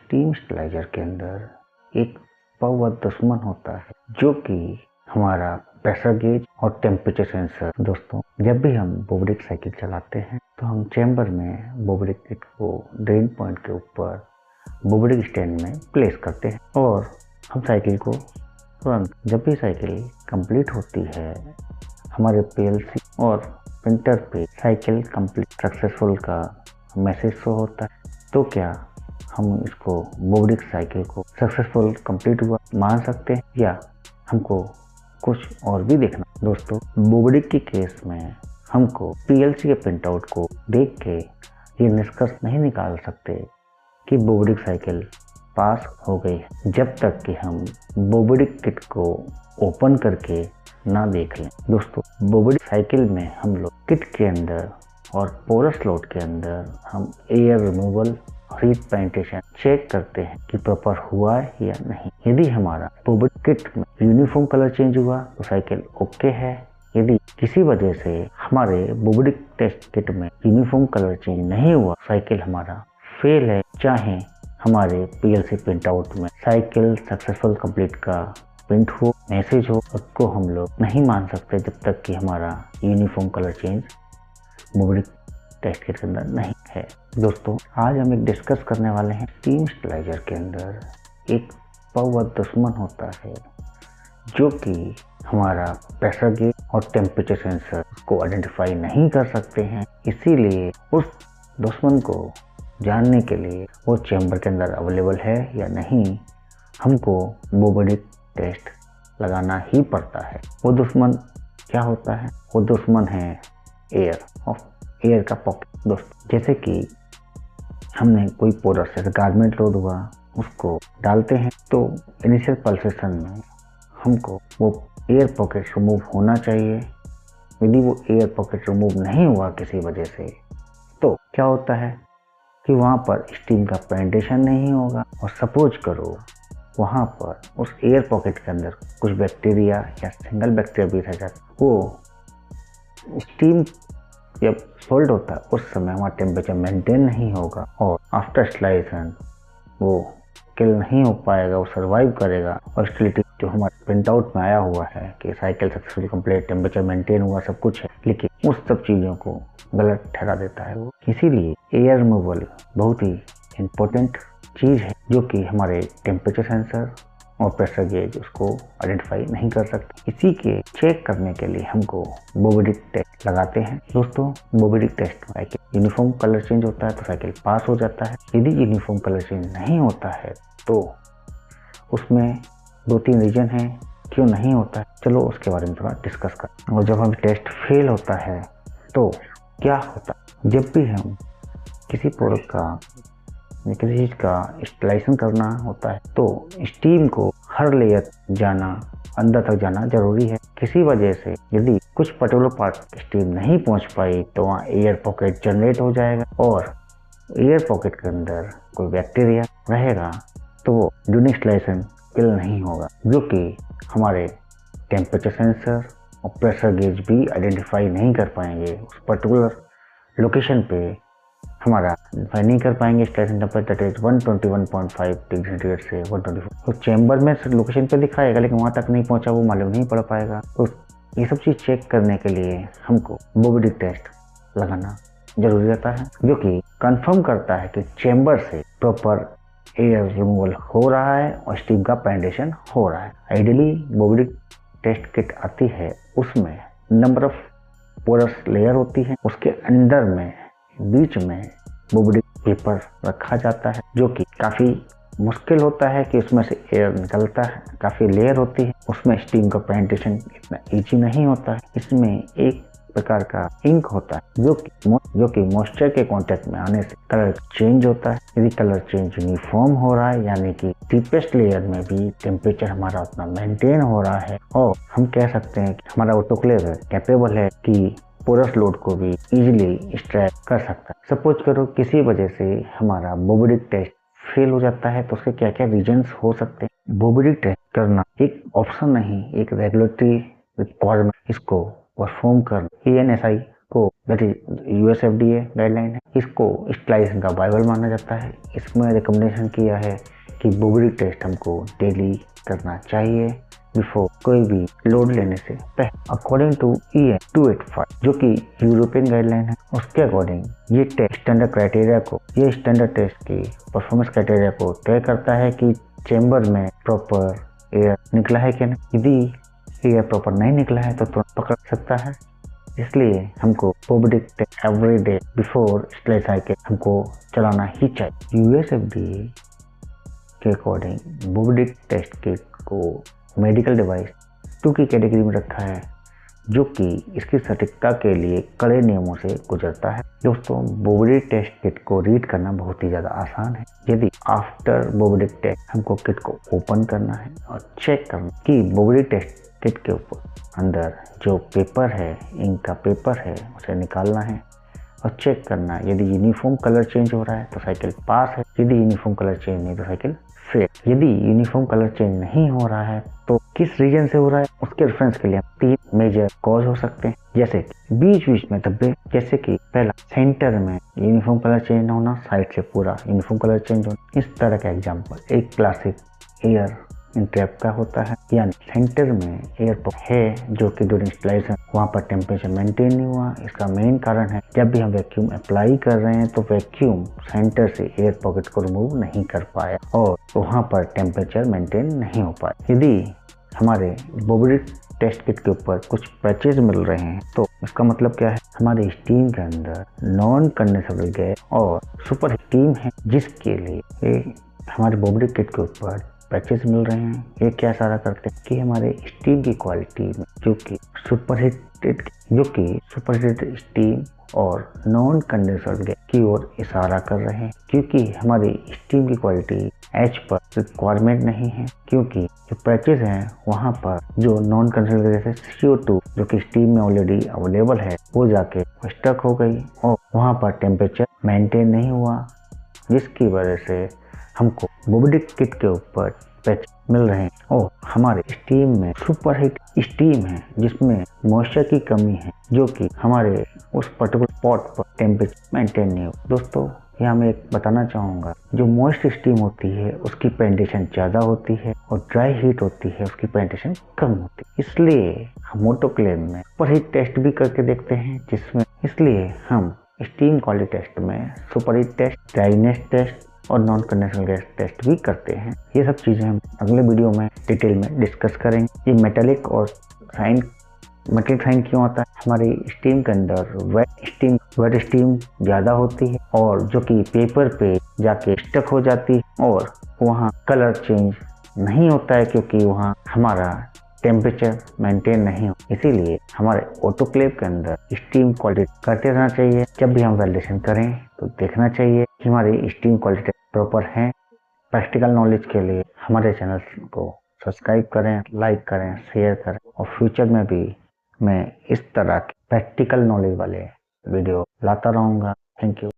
Steam stabiliser के अंदर एक पावर दुश्मन होता है जो कि हमारा प्रेशर गेज और टेम्परेचर सेंसर। दोस्तों, जब भी हम बोब्रेक साइकिल चलाते हैं तो हम चैम्बर में बोब्रेक किट को ड्रेन पॉइंट के ऊपर बोब्रेक स्टैंड में प्लेस करते हैं और हम साइकिल को तुरंत, जब भी साइकिल कंप्लीट होती है, हमारे पीएलसी और प्रिंटर पे साइकिल कंप्लीट सक्सेसफुल का मैसेज शो होता है। तो क्या हम इसको बोब्रेक साइकिल को सक्सेसफुल कंप्लीट हुआ मान सकते हैं या हमको कुछ और भी देखना? दोस्तों, बोब्रेक के केस में हमको पीएलसी के प्रिंटआउट को देख के ये निष्कर्ष नहीं निकाल सकते कि बोब्रेक साइकिल पास हो गई है जब तक कि हम बोब्रेक किट को ओपन करके ना देख लें। दोस्तों, बोब्रेक साइकिल में हम लोग किट के अंदर और पोरस स्लॉट के अंदर हम एयर रिमूवल और हीट पेनिट्रेशन चेक करते हैं कि प्रॉपर हुआ है या नहीं। यदि हमारा बोब्रेक किट में यूनिफॉर्म कलर चेंज हुआ तो साइकिल ओके है। यदि किसी वजह से हमारे बोब्रेक टेस्ट किट में यूनिफॉर्म कलर चेंज नहीं हुआ, साइकिल हमारा फेल है। चाहे हमारे पीएलसी प्रिंटआउट में साइकिल सक्सेसफुल कंप्लीट का प्रिंट हो, मैसेज हो, उसको हम लोग नहीं मान सकते जब तक कि हमारा uniform colour change Bowie Dick test kit के अंदर नहीं है। दोस्तों, आज हम एक डिस्कस करने वाले हैं स्टीम स्टेबलाइजर के अंदर एक पावर दुश्मन होता है जो कि हमारा प्रेशर गेज और टेम्परेचर सेंसर को आइडेंटिफाई नहीं कर सकते हैं। इसीलिए उस दुश्मन को जानने के लिए वो चैम्बर के अंदर अवेलेबल है या नहीं, हमको बोब्रेक टेस्ट लगाना ही पड़ता है। वो दुश्मन क्या होता है? वो दुश्मन है एयर का पॉकेट। दोस्तों, जैसे कि हमने कोई पोरस जैसे गारमेंट लोड हुआ, उसको डालते हैं तो इनिशियल पल्सेशन में हमको वो एयर पॉकेट रिमूव होना चाहिए। यदि वो एयर पॉकेट रिमूव नहीं हुआ किसी वजह से, तो क्या होता है कि वहाँ पर स्टीम का पेनिट्रेशन नहीं होगा और सपोज करो वहाँ पर उस एयर पॉकेट के अंदर कुछ बैक्टीरिया या सिंगल बैक्टीरिया भी रह जाता, वो स्टीम जब सोल्ड होता है उस समय वहाँ टेम्परेचर मेंटेन नहीं होगा और आफ्टर स्टेबलाइजेशन वो किल नहीं हो पाएगा, वो सर्वाइव करेगा। और स्टेबिलिटी जो हमारे प्रिंटआउट में आया हुआ है कि cycle successfully complete, temperature maintain हुआ, सब कुछ है, लेकिन उस सब चीज़ों को गलत ठहरा देता है वो। इसीलिए एयर रिमूवल बहुत ही इम्पोर्टेंट चीज़ है जो कि हमारे टेम्परेचर सेंसर और प्रेशर गेज उसको आइडेंटिफाई नहीं कर सकते। इसी के चेक करने के लिए हमको बोब्रेक टेस्ट लगाते हैं। दोस्तों, बोब्रेक टेस्ट में साइकिल यूनिफॉर्म कलर चेंज होता है तो साइकिल पास हो जाता है। यदि यूनिफॉर्म कलर चेंज नहीं होता है तो उसमें 2-3 रीजन है क्यों नहीं होता है। चलो उसके बारे में थोड़ा डिस्कस कर। और जब हम टेस्ट फेल होता है तो क्या होता है? जब भी हम किसी प्रोडक्ट का किसी चीज़ का स्टेबलाइजेशन करना होता है तो स्टीम को हर लेयर जाना, अंदर तक जाना जरूरी है। किसी वजह से यदि कुछ पर्टिकुलर पार्ट स्टीम नहीं पहुंच पाई तो वहाँ एयर पॉकेट जनरेट हो जाएगा और एयर पॉकेट के अंदर कोई बैक्टीरिया रहेगा तो वो ड्यूरिंग स्टेबलाइजेशन किल नहीं होगा, जो कि हमारे टेम्परेचर सेंसर और प्रेशर गेज भी आइडेंटिफाई नहीं कर पाएंगे। उस पर्टिकुलर लोकेशन पे हमारा आइडेंटिफाई नहीं कर पाएंगे। स्टेबलाइजेशन टेम्परेचर 121.5 डिग्री सेंटीग्रेड से 124, तो चैम्बर में लोकेशन पे दिखाएगा लेकिन वहाँ तक नहीं पहुँचा, वो मालूम नहीं पड़ पाएगा। तो ये सब चीज़ चेक करने के लिए हमको बोब्रेक टेस्ट लगाना जरूरी रहता है जो कि कंफर्म करता है कि चैम्बर से प्रॉपर एयर रिमूवल हो रहा है और स्टीम का पेनिट्रेशन हो रहा है। आइडियली बोब्रेक टेस्ट किट आती है, उसमें नंबर ऑफ पोरस लेयर होती है, उसके अंदर में बीच में बोब्रेक पेपर रखा जाता है जो कि काफ़ी मुश्किल होता है कि उसमें से एयर निकलता है। काफ़ी लेयर होती है, उसमें स्टीम का पेनिट्रेशन इतना ईजी नहीं होता है। इसमें एक प्रकार का इंक होता है जो कि मॉइस्चर के कांटेक्ट में आने से कलर चेंज होता है। यदि कलर चेंज यूनिफॉर्म हो रहा है यानी कि डीपेस्ट लेयर में भी टेम्परेचर हमारा उतना मेंटेन हो रहा है और हम कह सकते हैं कि हमारा ऑटोक्लेव कैपेबल है कि पोरस लोड को भी इजीली एक्सट्रैक्ट कर सकता है। सपोज करो किसी वजह से हमारा बोब्रेक टेस्ट फेल हो जाता है तो उसके क्या क्या रीजंस हो सकते हैं। बोब्रेक टेस्ट करना एक ऑप्शन नहीं, एक रेगुलेटरी रिक्वायरमेंट, इसको परफॉर्म करना। ANSI को दैट इज यूएसएफडीए गाइडलाइन है। इसको स्टरलाइजेशन का बाइबल माना जाता है। इसमें रिकमेंडेशन किया है कि बोबडिक टेस्ट हमको डेली करना चाहिए बिफोर कोई भी लोड लेने से पहले। अकॉर्डिंग टू EN 285 जो कि यूरोपियन गाइडलाइन है, उसके अकॉर्डिंग ये टेस्ट स्टैंडर्ड क्राइटेरिया को, ये स्टैंडर्ड टेस्ट की परफॉर्मेंस क्राइटेरिया को तय करता है कि चेंबर में प्रॉपर एयर निकला है कि नहीं। यदि एयर प्रॉपर नहीं निकला है तो तुरंत पकड़ सकता है। इसलिए हमको Bowie Dick test every day before sterilize cycle हमको चलाना ही चाहिए। यूएसएफडीए के अकॉर्डिंग बोबडिक टेस्ट किट को मेडिकल डिवाइस 2 की कैटेगरी में रखा है, जो कि इसकी सटीकता के लिए कड़े नियमों से गुजरता है। दोस्तों, बोबडिक टेस्ट किट को रीड करना बहुत ही ज़्यादा आसान है। यदि आफ्टर बोबडिक टेस्ट हमको किट को ओपन करना है और चेक करना कि बोबडिक टेस्ट किट के ऊपर अंदर जो पेपर है, इंक का पेपर है, उसे निकालना है और चेक करना। यदि यूनिफॉर्म कलर चेंज हो रहा है तो साइकिल पास है, यदि यूनिफॉर्म कलर चेंज नहीं तो साइकिल फेल। यदि यूनिफॉर्म कलर चेंज नहीं हो रहा है तो किस रीजन से हो रहा है, उसके रेफरेंस के लिए 3 मेजर कॉज हो सकते हैं, जैसे कि बीच बीच में धब्बे, जैसे कि पहला सेंटर में यूनिफॉर्म कलर चेंज न होना, साइड से पूरा यूनिफॉर्म कलर चेंज होना। इस तरह का एग्जाम्पल एक क्लासिक एयर इंट्रैप का होता है, यानी सेंटर में एयर पॉकेट है जो कि ड्यूरिंग स्टरलाइजेशन वहाँ पर टेम्परेचर मेंटेन नहीं हुआ। इसका मेन कारण है जब भी हम वैक्यूम अप्लाई कर रहे हैं तो वैक्यूम सेंटर से एयर पॉकेट को रिमूव नहीं कर पाया और वहाँ पर टेम्परेचर मेंटेन नहीं हो पाया। यदि हमारे बोबडिक टेस्ट किट के ऊपर कुछ पैचेज मिल रहे हैं तो इसका मतलब क्या है, हमारे स्टीम के अंदर नॉन कंडेंसेबल गैस और सुपर स्टीम है, जिसके लिए हमारे बोबडिक किट के ऊपर पैचेस मिल रहे हैं। ये क्या इशारा करते हैं कि हमारे स्टीम की क्वालिटी में जो कि सुपरहीटेड स्टीम और नॉन कंडेंसर गैस की ओर इशारा कर रहे हैं, क्योंकि हमारी स्टीम की क्वालिटी एच पर रिक्वायरमेंट नहीं है, क्योंकि जो पैचेस हैं वहाँ पर जो नॉन कंडेंसर गैस है CO2 जो कि स्टीम में ऑलरेडी अवेलेबल है वो जाके स्टक हो गई और वहाँ पर टेम्परेचर मेंटेन नहीं हुआ, जिसकी वजह से हमको बोबडिक किट के ऊपर पैच मिल रहे हैं और हमारे स्टीम में सुपरहीट स्टीम है जिसमें मॉइस्चर की कमी है, जो कि हमारे उस पर्टिकुलर स्पॉट पर टेम्परेचर मेंटेन नहीं हो। दोस्तों, यहाँ मैं एक बताना चाहूँगा, जो मॉइस्ट स्टीम होती है उसकी पेनिट्रेशन ज़्यादा होती है और ड्राई हीट होती है उसकी पेनिट्रेशन कम होती है। इसलिए हम ऑटोक्लेव में सुपरहीट टेस्ट भी करके देखते हैं, जिसमें इसलिए हम स्टीम क्वालिटी टेस्ट में सुपरहीट टेस्ट, ड्राइनेस टेस्ट और नॉन कंडेंसेबल गैस टेस्ट भी करते हैं। ये सब चीज़ें हम अगले वीडियो में डिटेल में डिस्कस करेंगे। ये मेटेलिक साइन क्यों आता है, हमारी स्टीम के अंदर वेट स्टीम ज़्यादा होती है और जो कि पेपर पे जाके स्टक हो जाती है और वहाँ कलर चेंज नहीं होता है, क्योंकि वहाँ हमारा टेम्परेचर मेंटेन नहीं हो। इसीलिए हमारे ऑटोक्लेव के अंदर स्टीम क्वालिटी करते रहना चाहिए। जब भी हम वैलिडेशन करें तो देखना चाहिए कि हमारी स्टीम क्वालिटी प्रॉपर है। प्रैक्टिकल नॉलेज के लिए हमारे चैनल को सब्सक्राइब करें, लाइक करें, शेयर करें और फ्यूचर में भी मैं इस तरह के प्रैक्टिकल नॉलेज वाले वीडियो लाता रहूँगा। Thank you.